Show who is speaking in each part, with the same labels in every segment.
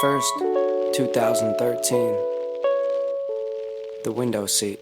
Speaker 1: 1st, 2013. The window seat.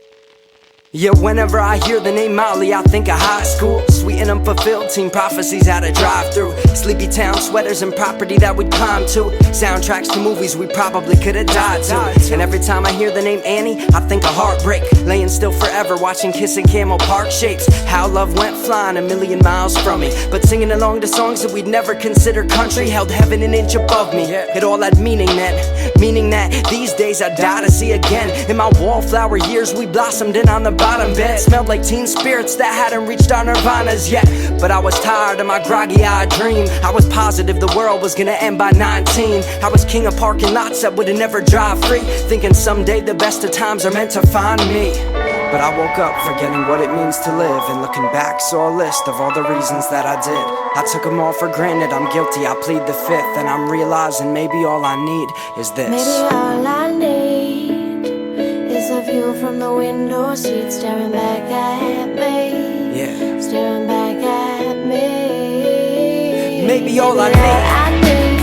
Speaker 1: Yeah, whenever I hear the name Molly, I think of high school. Sweet and unfulfilled teen prophecies at a drive-thru. Sleepy town sweaters and property that we'd climb to. Soundtracks to movies we probably could have died to. And every time I hear the name Annie, I think of heartbreak. Laying still forever, watching Kissing Camel Park shapes. How love went flying a million miles from me. But singing along to songs that we'd never consider country held heaven an inch above me. It all had meaning then. Meaning that these days I'd die to see again. In my wallflower years we blossomed in on the bottom bed. Smelled like teen spirits that hadn't reached our nirvanas yet. But I was tired of my groggy-eyed dream. I was positive the world was gonna end by 19. I was king of parking lots that would never drive free, thinking someday the best of times are meant to find me. But I woke up forgetting what it means to live, and looking back saw a list of all the reasons that I did. I took them all for granted, I'm guilty, I plead the fifth. And I'm realizing maybe all I need is this.
Speaker 2: Maybe all I need is a view from the window seat, staring back at me.
Speaker 1: Yeah.
Speaker 2: Staring back at me.
Speaker 1: Maybe all I
Speaker 2: need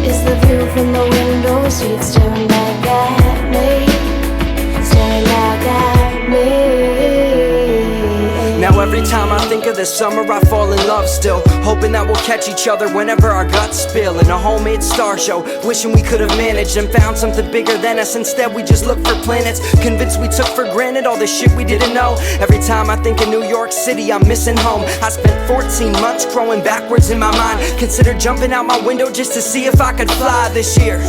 Speaker 2: is the view from the window seat, staring back at me. Staring back at me.
Speaker 1: Now every time I think of this summer I fall in love still, hoping that we'll catch each other whenever our guts spill. In a homemade star show, wishing we could have managed and found something bigger than us. Instead we just look for planets, convinced we took for granted all the shit we didn't know. Every time I think of New York City I'm missing home. I spent 14 months growing backwards in my mind. Considered jumping out my window just to see if I could fly this year.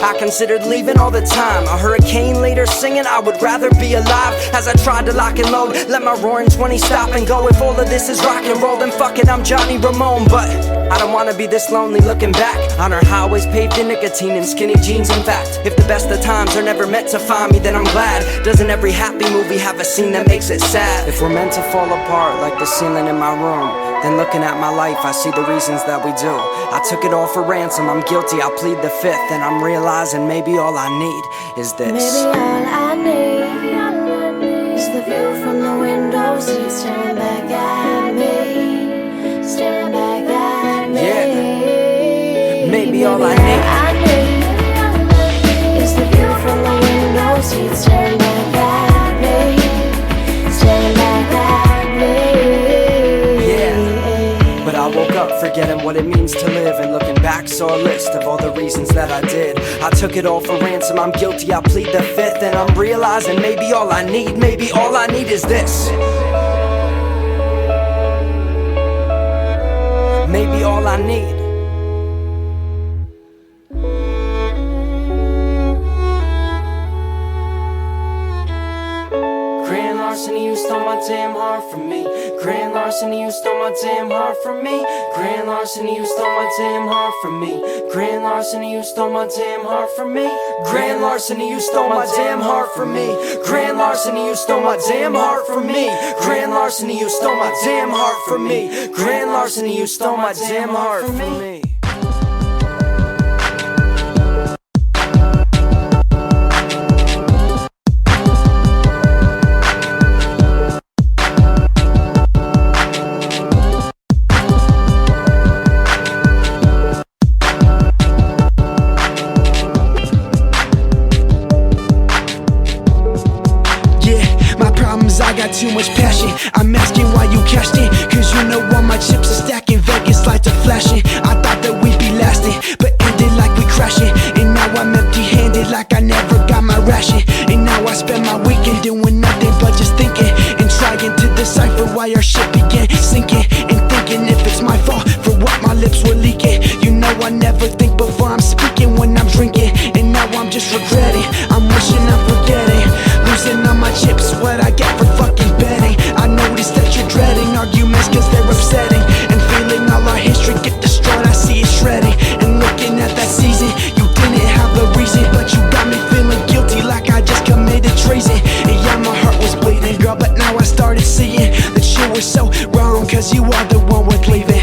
Speaker 1: I considered leaving all the time. A hurricane later singing I would rather be alive. As I tried to lock and load, let my roaring 20 stop and go. If all of this is rock and roll, then fuck it, I'm Johnny Ramone. But I don't wanna be this lonely looking back on our highways paved in nicotine and skinny jeans. In fact, if the best of times are never meant to find me, then I'm glad. Doesn't every happy movie have a scene that makes it sad? If we're meant to fall apart like the ceiling in my room, then looking at my life I see the reasons that we do. I took it all for ransom, I'm guilty, I plead the fifth. And I'm realizing maybe all I need is this.
Speaker 2: Maybe all I need is the view from the window seat, staring back at me. Staring back at me.
Speaker 1: Yeah. Maybe all I need
Speaker 2: is the view from the window seat, staring back at me. Staring back at me.
Speaker 1: Yeah. But I woke up forgetting what it means to live, and looking back saw a list of all the reasons that I did. I took it all for ransom, I'm guilty, I plead the fifth. And I'm realizing maybe all I need is this. Maybe all I need. Grand larceny, you stole my damn heart from me. Grand larceny, you stole my damn heart from me. Grand larceny, you stole my damn heart from me. Grand larceny, you stole my damn heart from me. Grand larceny, you stole my damn heart from me. Grand larceny, you stole my damn heart from me. Grand larceny, you stole my damn heart from me. Grand larceny, you stole my damn heart from me.
Speaker 3: I got too much passion. I'm asking why you cashed in, cause you know all my chips are stacking. Vegas lights are flashing. I thought that we'd be lasting, but ended like we crashing. And now I'm empty handed like I never got my ration. And now I spend my weekend doing nothing but just thinking and trying to decipher why our shit began sinking. And thinking if it's my fault for what my lips were leaking. You know I never think before I'm speaking when I'm drinking. And now I'm just regretting, I'm wishing I'm forgetting. Losing all my chips, what I get for fucking betting. I noticed that you're dreading arguments cause they're upsetting. And feeling all our history get destroyed, I see it shredding. And looking at that season, you didn't have a reason, but you got me feeling guilty like I just committed treason. And yeah, my heart was bleeding, girl, but now I started seeing that you were so wrong, cause you are the one worth leaving.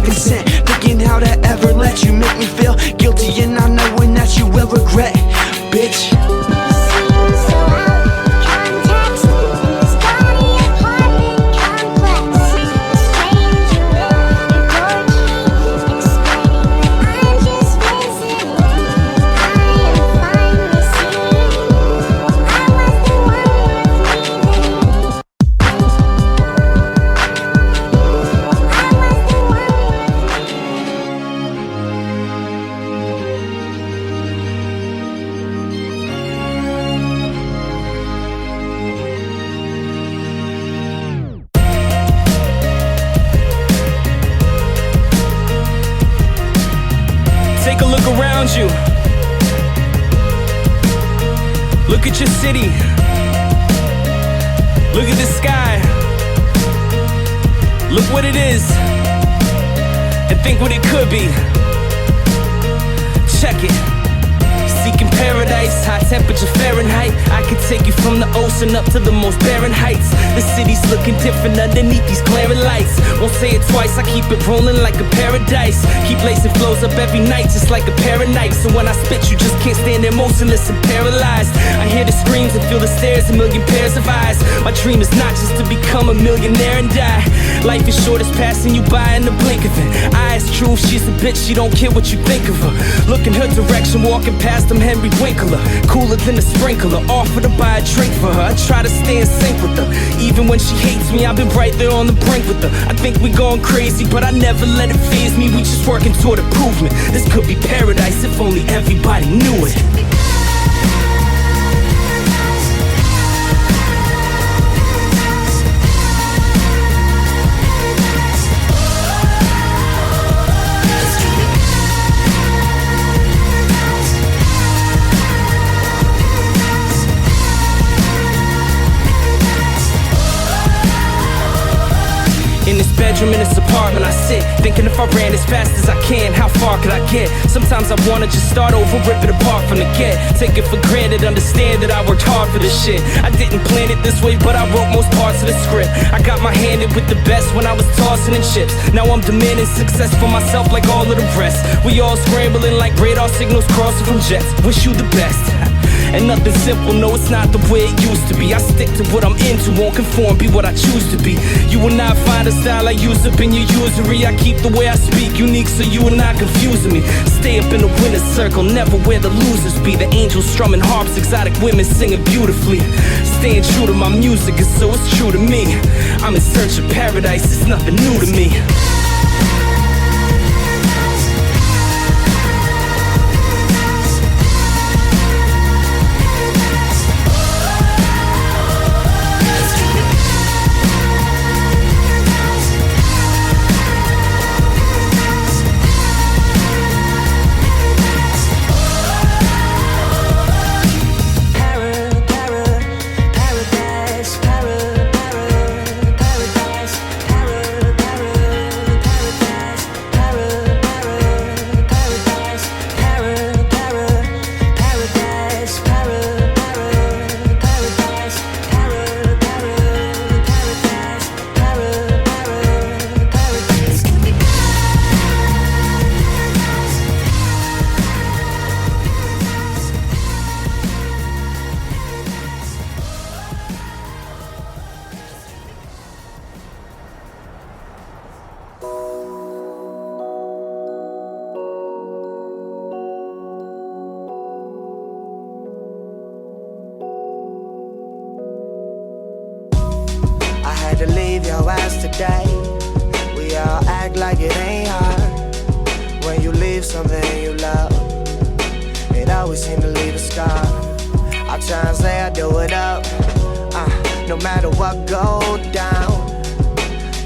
Speaker 3: consent, thinking how to ever let you make me feel guilty, and I knowing that you will regret, bitch.
Speaker 4: Take a look around you. Look at your city. Look at the sky. Look what it is, and think what it could be. Check it. Seeking paradise, high temperature Fahrenheit. I could take you from the ocean up to the most barren heights. The city's looking different underneath these glaring lights. Won't say it twice, I keep it rolling like a paradise. Keep lacing flows up every night just like a pair of knives. So when I spit, you just can't stand there motionless and paralyzed. I hear the screams and feel the stares, a million pairs of eyes. My dream is not just to become a millionaire and die. Life is short as passing you by in the blink of it. I is true, she's a bitch, she don't care what you think of her. Look in her direction, walking past them Henry Winkler. Cooler than a sprinkler, offer to buy a drink for her. I try to stay in sync with her. Even when she hates me, I've been right there on the brink with her. I think we going crazy, but I never let it faze me. We just working toward improvement. This could be paradise if only everybody knew it. In this bedroom, in this apartment, I sit thinking if I ran as fast as I can, how far could I get? Sometimes I wanna just start over, rip it apart from the get. Take it for granted, understand that I worked hard for this shit. I didn't plan it this way, but I wrote most parts of the script. I got my hand in with the best when I was tossing in chips. Now I'm demanding success for myself like all of the rest. We all scrambling like radar signals crossing from jets. Wish you the best. And nothing simple, no, it's not the way it used to be. I stick to what I'm into, won't conform, be what I choose to be. You will not find a style I use up in your usury. I keep the way I speak unique, so you are not confusing me. Stay up in the winner's circle, never where the losers be. The angels strumming harps, exotic women singing beautifully. Staying true to my music, and so it's true to me. I'm in search of paradise, it's nothing new to me.
Speaker 5: To leave your ass today. We all act like it ain't hard. When you leave something you love, it always seems to leave a scar. I try and say I do it up, no matter what go down.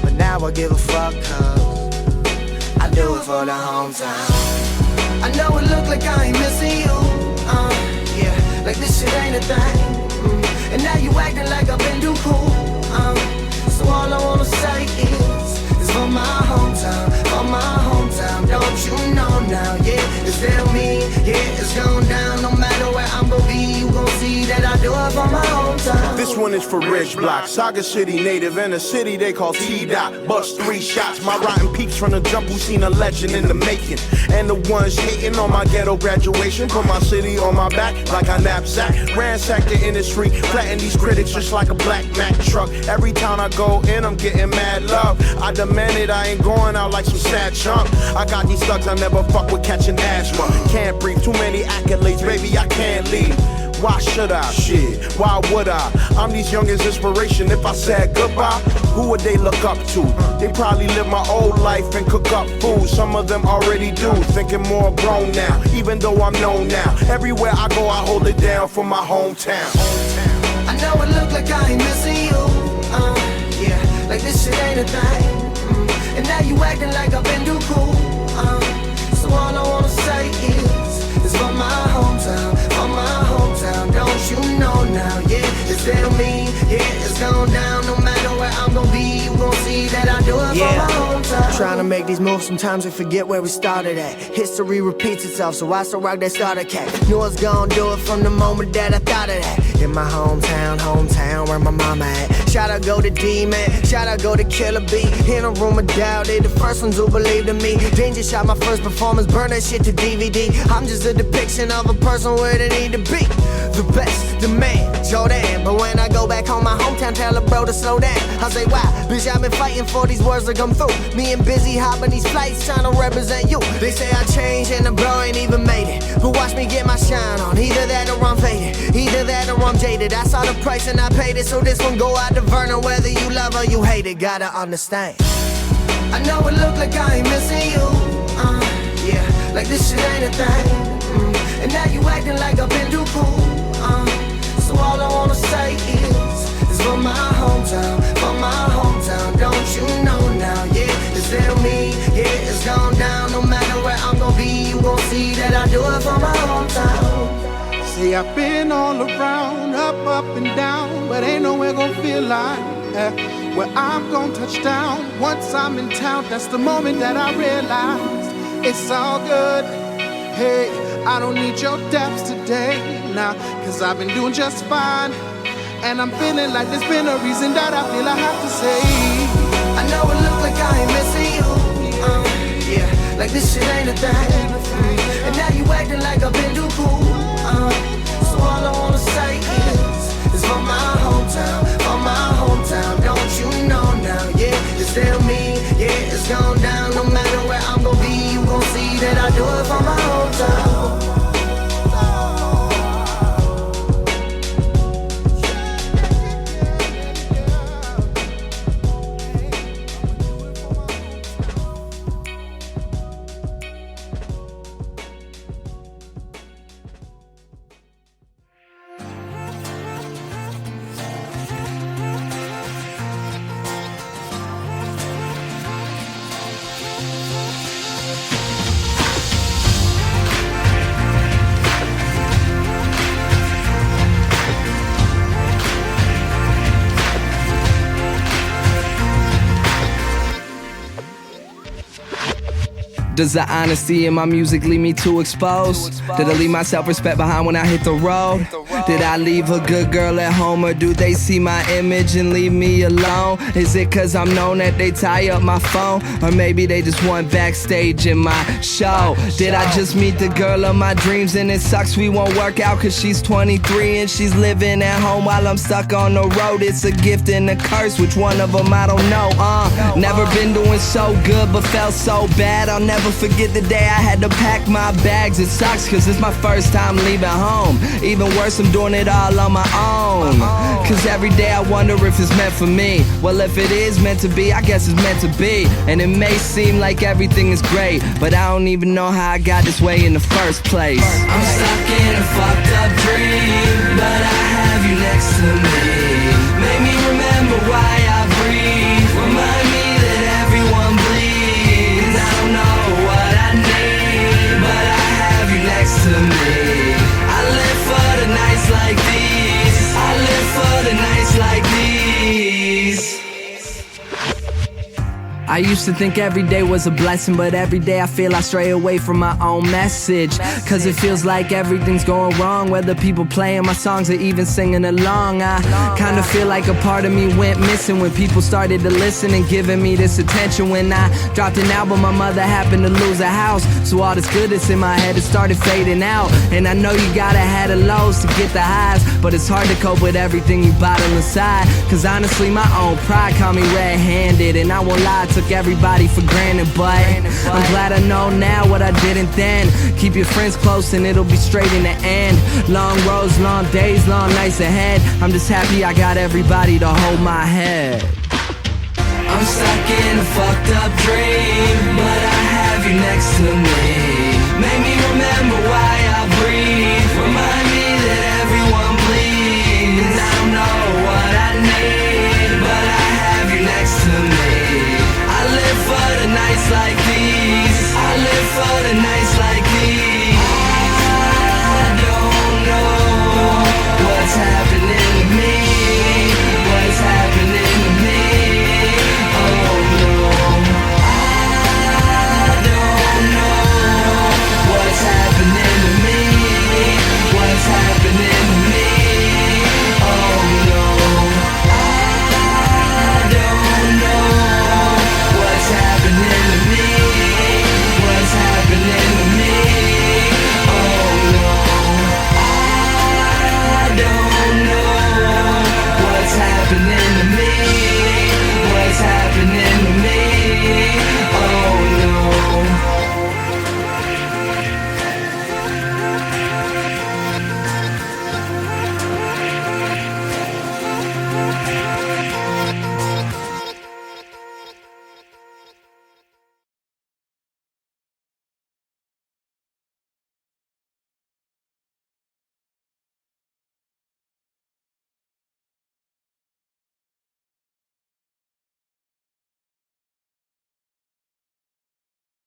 Speaker 5: But now I give a fuck, cause I do it for the hometown. I know it look like I ain't missing you, yeah, like this shit ain't a thing. And now you acting like I've been too cool, so all I wanna say is for my hometown, don't you know now, yeah, it's still me, yeah, it's going down, no matter where I'm gonna be, you gon' see that I do it for my hometown.
Speaker 2: hometown.
Speaker 6: This one is for Ridge Block, Saga City native, in a city they call T-Dot. Bust 3 shots, my rotten peeps from the jump who seen a legend in the making. And the ones hating on my ghetto graduation, put my city on my back like a knapsack. Ransack the industry, flatten these critics just like a black Mack truck. Every town I go in, I'm getting mad love. I demand it, I ain't going out like some sad chump. I got these thugs, I never fuck with catching asthma. Can't breathe, too many accolades, baby, I can't leave. Why should I? Shit, why would I? I'm these youngins' inspiration. If I said goodbye, who would they look up to? They probably live my old life and cook up food. Some of them already do, thinking more grown now, even though I'm known now. Everywhere I go, I hold it down for my hometown.
Speaker 5: I know it look like I ain't missing you. Yeah, like this shit ain't a thing. And now you acting like I've been too cool. So all I wanna say is, it's for my hometown, for my hometown. Don't you know now? Yeah, it's still me. Yeah, it's going down. No matter where I'm gonna be, you gon' see that I do it for my hometown. Trying to make these moves, sometimes we forget where we started at. History repeats itself, so I still rock that starter cat. Knew I was gonna do it from the moment that I thought of that. In my hometown, where my mama at. Shout out go to D-Man, shout out go to Killer B. In a room of doubt, they the first ones who believed in me. Danger shot my first performance, burn that shit to DVD. I'm just a depiction of a person where they need to be. The best, the man, Jordan. But when I go back home, my hometown tell a bro to slow down. I say why, bitch, I've been fighting for these words to come through. Me and Busy hopping these flights, trying to represent you. They say I changed and the bro ain't even made it. But watch me get my shine on, either that or I'm faded, either that or I'm jaded. I saw the price and I paid it, so this one go out to Vernon. Whether you love or you hate it, gotta understand. I know it look like I ain't missing you. Yeah, like this shit ain't a thing. And now you acting like I've been too cool. So all I wanna say is for my hometown, for my hometown. Don't you know now? Yeah, it's still me. Yeah, it's gone down. No matter where I'm gonna be, you gon' see that I do it for my hometown.
Speaker 7: See, I've been all around, up and down, but ain't nowhere gonna feel like where I'm gonna touch down. Once I'm in town, that's the moment that I realize it's all good. Hey, I don't need your depths today, nah, cause I've been doing just fine. And I'm feeling like there's been a reason that I feel I have to say.
Speaker 5: I know it look like I ain't missing you. Yeah, like this shit ain't a thing. And now you acting like I've been too cool. So all I wanna say is for my hometown, for my hometown. Don't you know now? Yeah, it's still me. Yeah, it's gone down. No matter where I'm gonna be, you gon' see that I do it for my hometown.
Speaker 1: Does the honesty in my music leave me too exposed? Did I leave my self-respect behind when I hit the road? Did I leave a good girl at home, or do they see my image and leave me alone? Is it cause I'm known that they tie up my phone? Or maybe they just want backstage in my show? Did I just meet the girl of my dreams and it sucks we won't work out cause she's 23 and she's living at home while I'm stuck on the road? It's a gift and a curse, which one of them I don't know. Never been doing so good but felt so bad. I'll never forget the day I had to pack my bags. It sucks cause it's my first time leaving home. Even worse, I'm doing it all on my own. Cause every day I wonder if it's meant for me. Well, if it is meant to be, I guess it's meant to be. And it may seem like everything is great, but I don't even know how I got this way in the first place. I'm stuck in a fucked up dream, but I have you next to me. Make me remember why I breathe. Remind me that everyone bleeds. I don't know what I need, but I have you next to me. I live for the nights like these. I live for the nights like these. I used to think every day was a blessing, but every day I feel I stray away from my own message. Cause it feels like everything's going wrong, whether people playing my songs or even singing along. I kinda feel like a part of me went missing when people started to listen and giving me this attention. When I dropped an album, my mother happened to lose a house, so all this good that's in my head, it started fading out. And I know you gotta have the lows to get the highs, but it's hard to cope with everything you bottle inside. Cause honestly, my own pride caught me red-handed, and I won't lie, I took everybody for granted. But I'm glad I know now what I didn't then. Keep your friends close and it'll be straight in the end. Long roads, long days, long nights ahead. I'm just happy I got everybody to hold my head. I'm stuck in a fucked up dream, but I have you next to me. Make me